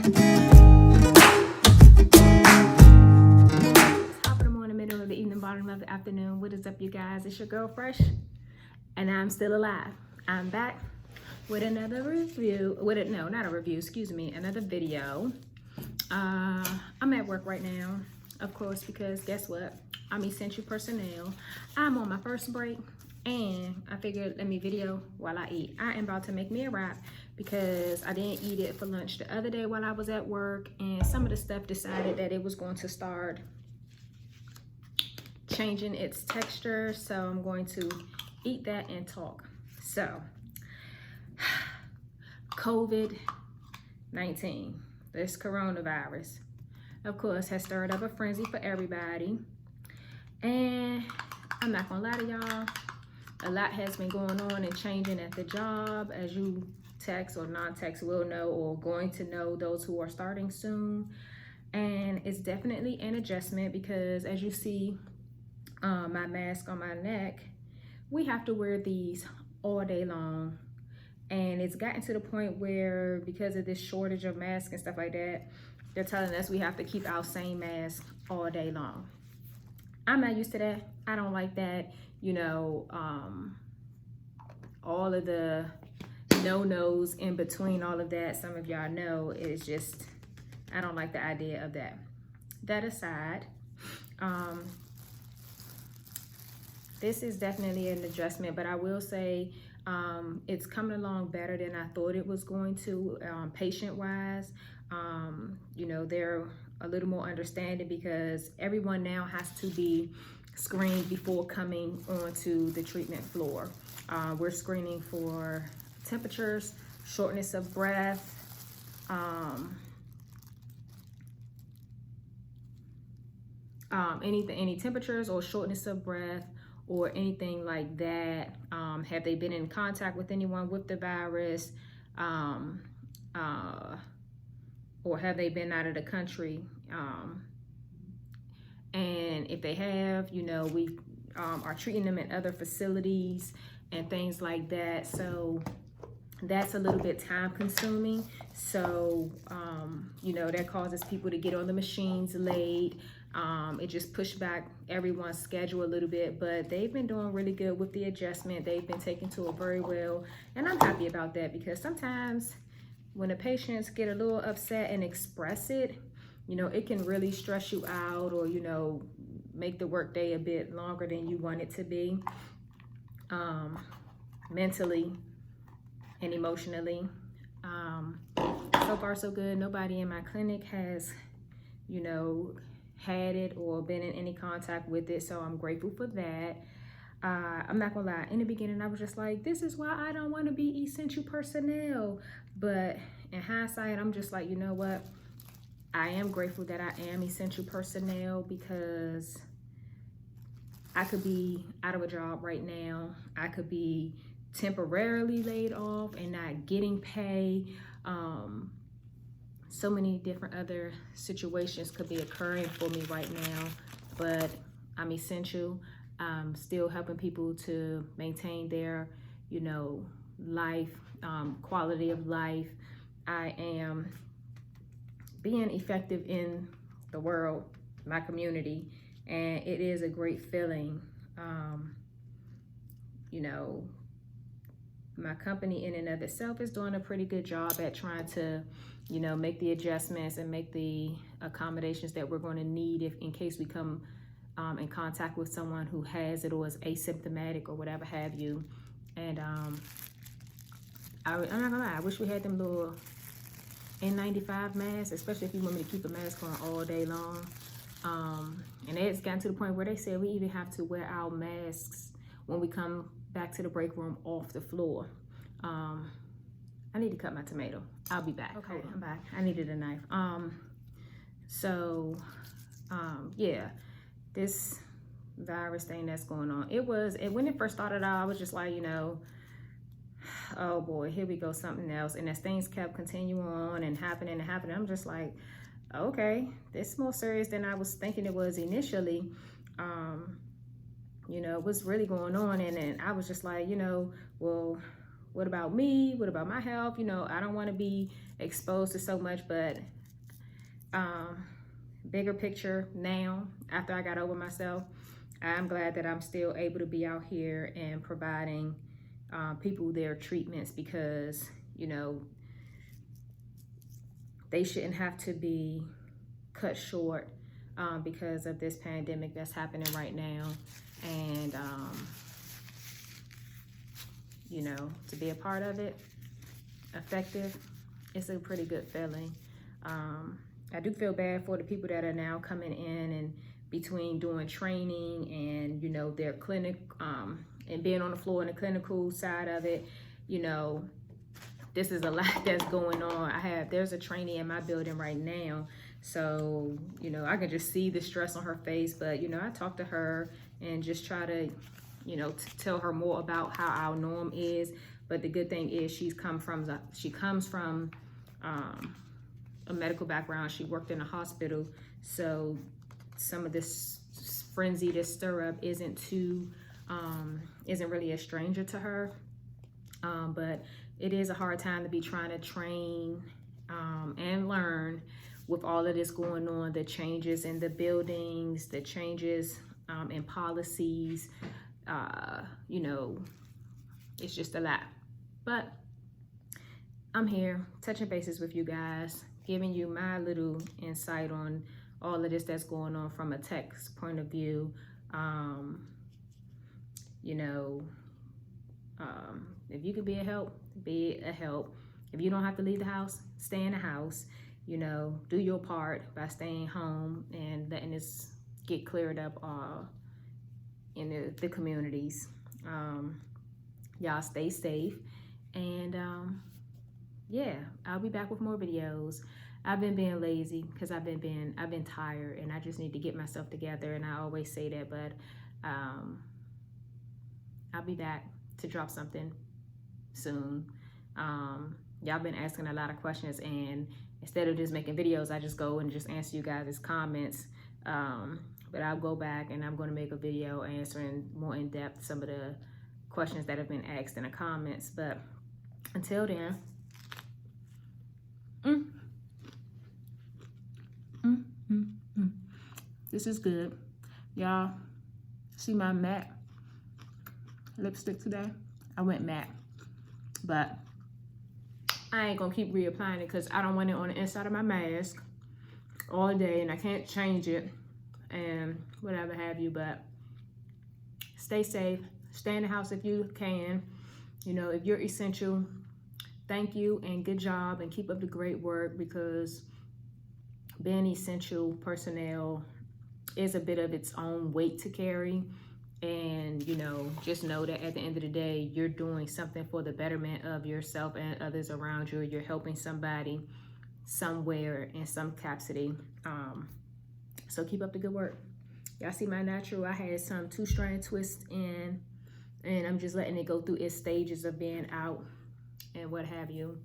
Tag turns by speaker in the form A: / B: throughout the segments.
A: Top of the morning, middle of the evening, bottom of the afternoon. What is up, you guys? It's your girl Fresh, and I'm still alive. I'm back with another review. Another video. I'm at work right now, of course, because guess what? I'm essential personnel. I'm on my first break, and I figured let me video while I eat. I am about to make me a wrap because I didn't eat it for lunch the other day while I was at work, and some of the stuff decided that it was going to start changing its texture, so I'm going to eat that and talk. So COVID-19, this coronavirus, of course, has stirred up a frenzy for everybody, and I'm not gonna lie to y'all, a lot has been going on and changing at the job, as you text or non-text will know, or going to know, those who are starting soon. And it's definitely an adjustment because, as you see, my mask on my neck, we have to wear these all day long, and it's gotten to the point where, because of this shortage of masks and stuff like that, they're telling us we have to keep our same mask all day long. I'm not used to that. I don't like that. You know, all of the no-nos in between all of that, some of y'all know, is just, I don't like the idea of that. That aside, this is definitely an adjustment, but I will say it's coming along better than I thought it was going to, patient-wise. You know, they're a little more understanding because everyone now has to be screened before coming onto the treatment floor. We're screening for temperatures, shortness of breath, any temperatures or shortness of breath or anything like that. Have they been in contact with anyone with the virus, or have they been out of the country? And if they have, you know, we are treating them in other facilities and things like that. So that's a little bit time consuming. So, you know, that causes people to get on the machines late. It just pushed back everyone's schedule a little bit, but they've been doing really good with the adjustment. They've been taking to it very well. And I'm happy about that because sometimes when the patients get a little upset and express it, you know, it can really stress you out, or, you know, make the workday a bit longer than you want it to be, mentally and emotionally. So far so good. Nobody in my clinic has, you know, had it or been in any contact with it, so I'm grateful for that. I'm not gonna lie, in the beginning I was just like, this is why I don't want to be essential personnel, but in hindsight I'm just like, you know what, I am grateful that I am essential personnel because I could be out of a job right now. I could be temporarily laid off and not getting pay. So many different other situations could be occurring for me right now, but I'm essential. I'm still helping people to maintain their, you know, life, quality of life. I am being effective in the world, my community, and it is a great feeling. You know, my company in and of itself is doing a pretty good job at trying to, you know, make the adjustments and make the accommodations that we're going to need if in case we come in contact with someone who has it or is asymptomatic or whatever have you. And I'm not gonna lie, I wish we had them little N95 masks, especially if you want me to keep a mask on all day long. And it's gotten to the point where they said we even have to wear our masks when we come back to the break room off the floor. I need to cut my tomato. I'll be back. Okay, I'm back. I needed a knife. Yeah, this virus thing that's going on. When it first started out, I was just like, you know, oh boy, here we go, something else. And as things kept continuing on and happening, I'm just like, okay, this is more serious than I was thinking it was initially. You know, what's really going on? And then I was just like, you know, well, what about me? What about my health? You know, I don't want to be exposed to so much, but bigger picture now, after I got over myself, I'm glad that I'm still able to be out here and providing people their treatments, because, you know, they shouldn't have to be cut short because of this pandemic that's happening right now. And, you know, to be a part of it, effective, it's a pretty good feeling. I do feel bad for the people that are now coming in and between doing training and, you know, their clinic and being on the floor in the clinical side of it. You know, this is a lot that's going on. There's a trainee in my building right now. So, you know, I can just see the stress on her face, but, you know, I talk to her and just try to, you know, tell her more about how our norm is. But the good thing is she comes from a medical background. She worked in a hospital, so some of this frenzy, this stir up isn't really a stranger to her. But it is a hard time to be trying to train and learn with all of this going on, the changes in the buildings, the changes in policies. You know, it's just a lot. But I'm here touching bases with you guys, giving you my little insight on all of this that's going on from a tech's point of view. You know, if you can be a help, be a help. If you don't have to leave the house, stay in the house. You know, do your part by staying home and letting this get cleared up in the communities. Y'all stay safe, and yeah, I'll be back with more videos. I've been being lazy because I've been tired, and I just need to get myself together, and I always say that, but I'll be back to drop something soon. Y'all been asking a lot of questions, and instead of just making videos, I just go and just answer you guys' comments. But I'll go back and I'm going to make a video answering more in depth some of the questions that have been asked in the comments. But until then, this is good. Y'all see my matte lipstick today? I went matte, but I ain't gonna keep reapplying it because I don't want it on the inside of my mask all day, and I can't change it and whatever have you. But stay safe, stay in the house if you can. You know, if you're essential, thank you and good job, and keep up the great work, because being essential personnel is a bit of its own weight to carry. And, you know, just know that at the end of the day, you're doing something for the betterment of yourself and others around you. You're helping somebody somewhere in some capacity. So keep up the good work. Y'all see my natural, I had some 2-strand twists in, and I'm just letting it go through its stages of being out and what have you.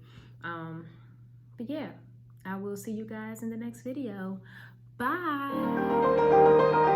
A: But yeah, I will see you guys in the next video. Bye.